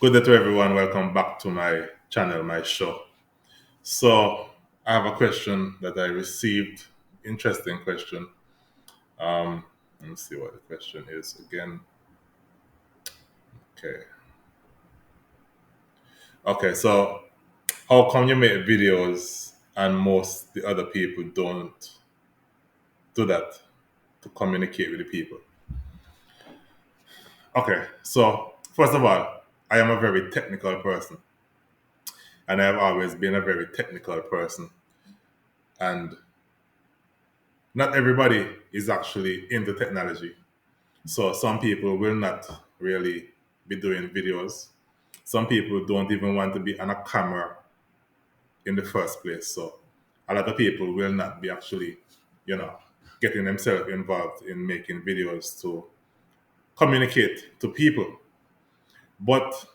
Good day to everyone. Welcome back to my channel, my show. So, I have a question that I received. Interesting question. Let me see what the question is again. Okay. Okay. So, how come you make videos and most the other people don't do that to communicate with the people? Okay. So, first of all, I am a very technical person, and I have always been a very technical person. And not everybody is actually into technology. So some people will not really be doing videos. Some people don't even want to be on a camera in the first place. So a lot of people will not be actually, you know, getting themselves involved in making videos to communicate to people. But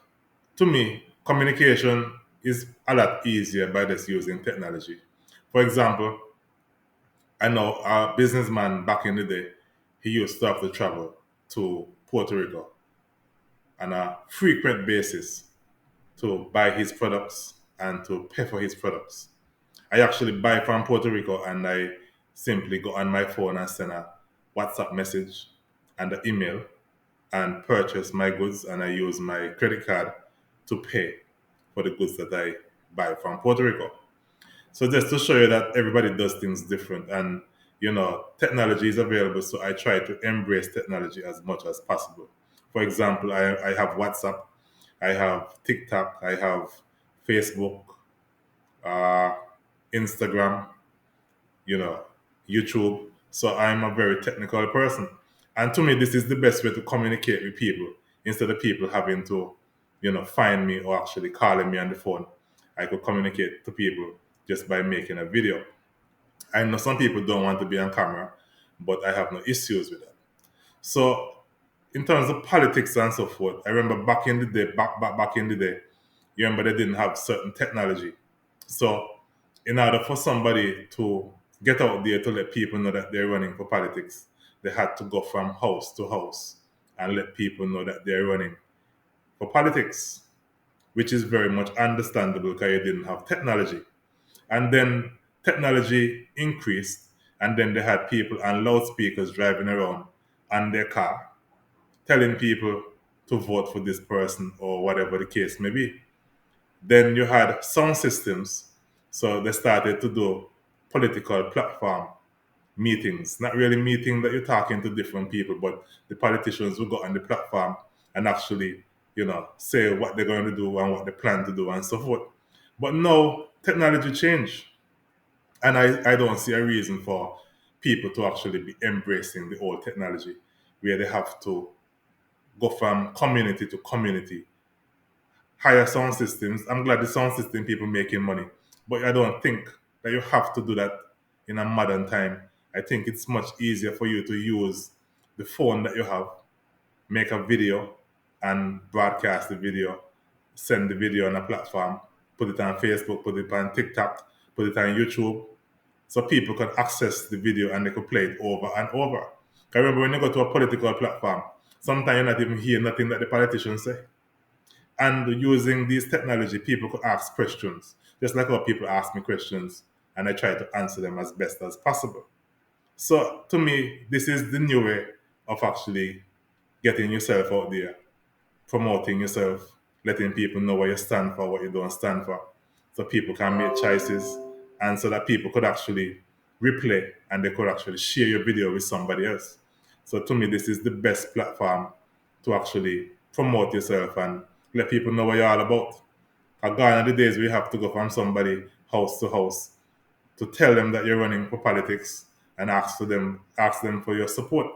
to me, communication is a lot easier by just using technology. For example, I know a businessman back in the day, he used to have to travel to Puerto Rico on a frequent basis to buy his products and to pay for his products. I actually buy from Puerto Rico and I simply go on my phone and send a WhatsApp message and an email and purchase my goods, and I use my credit card to pay for the goods that I buy from Puerto Rico. So just to show you that everybody does things different, and technology is available, so I try to embrace technology as much as possible. For example, I have WhatsApp, I have TikTok, I have Facebook, uh, Instagram, you know, YouTube. So I'm a very technical person. And to me, this is the best way to communicate with people instead of people having to, find me or actually calling me on the phone. I could communicate to people just by making a video. I know some people don't want to be on camera, but I have no issues with that. So in terms of politics and so forth, I remember back in the day, back in the day, you remember they didn't have certain technology. So in order for somebody to get out there to let people know that they're running for politics, they had to go from house to house and let people know that they're running for politics, which is very much understandable because you didn't have technology. And then technology increased, and then they had people on loudspeakers driving around on their car telling people to vote for this person or whatever the case may be. Then you had sound systems, so they started to do political platform meetings. Not really meeting that you're talking to different people, but the politicians will go on the platform and actually, say what they're going to do and what they plan to do and so forth. But now technology changed, and I don't see a reason for people to actually be embracing the old technology where they have to go from community to community, hire sound systems. I'm glad the sound system people making money, but I don't think that you have to do that in a modern time. I think it's much easier for you to use the phone that you have, make a video and broadcast the video, send the video on a platform, put it on Facebook, put it on TikTok, put it on YouTube, so people can access the video and they could play it over and over. I remember when you go to a political platform, sometimes you're not even hearing nothing that the politicians say. And using these technology, people could ask questions, just like how people ask me questions, and I try to answer them as best as possible. So to me, this is the new way of actually getting yourself out there, promoting yourself, letting people know what you stand for, what you don't stand for, so people can make choices, and so that people could actually replay and they could actually share your video with somebody else. So to me, this is the best platform to actually promote yourself and let people know what you're all about. Gone are the days we have to go from somebody house to house to tell them that you're running for politics and ask them for your support.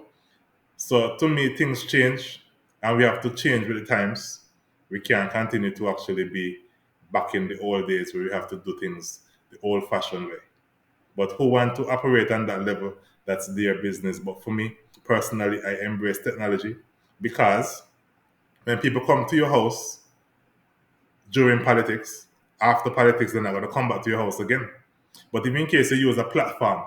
So to me, things change, and we have to change with the times. We can't continue to actually be back in the old days where we have to do things the old-fashioned way. But who want to operate on that level, that's their business. But for me, personally, I embrace technology because when people come to your house during politics, after politics, they're not going to come back to your house again. But if in case you use a platform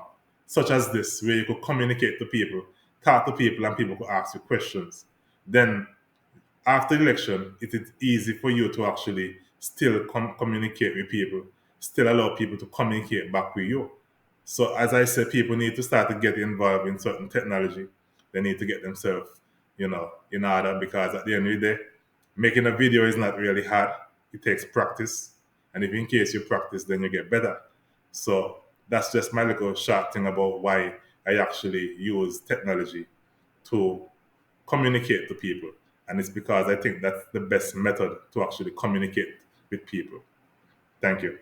such as this, where you could communicate to people, talk to people, and people could ask you questions, then after election, it is easy for you to actually still communicate with people, still allow people to communicate back with you. So as I said, people need to start to get involved in certain technology. They need to get themselves, in order, because at the end of the day, making a video is not really hard. It takes practice. And if in case you practice, then you get better. So that's just my little short thing about why I actually use technology to communicate to people. And it's because I think that's the best method to actually communicate with people. Thank you.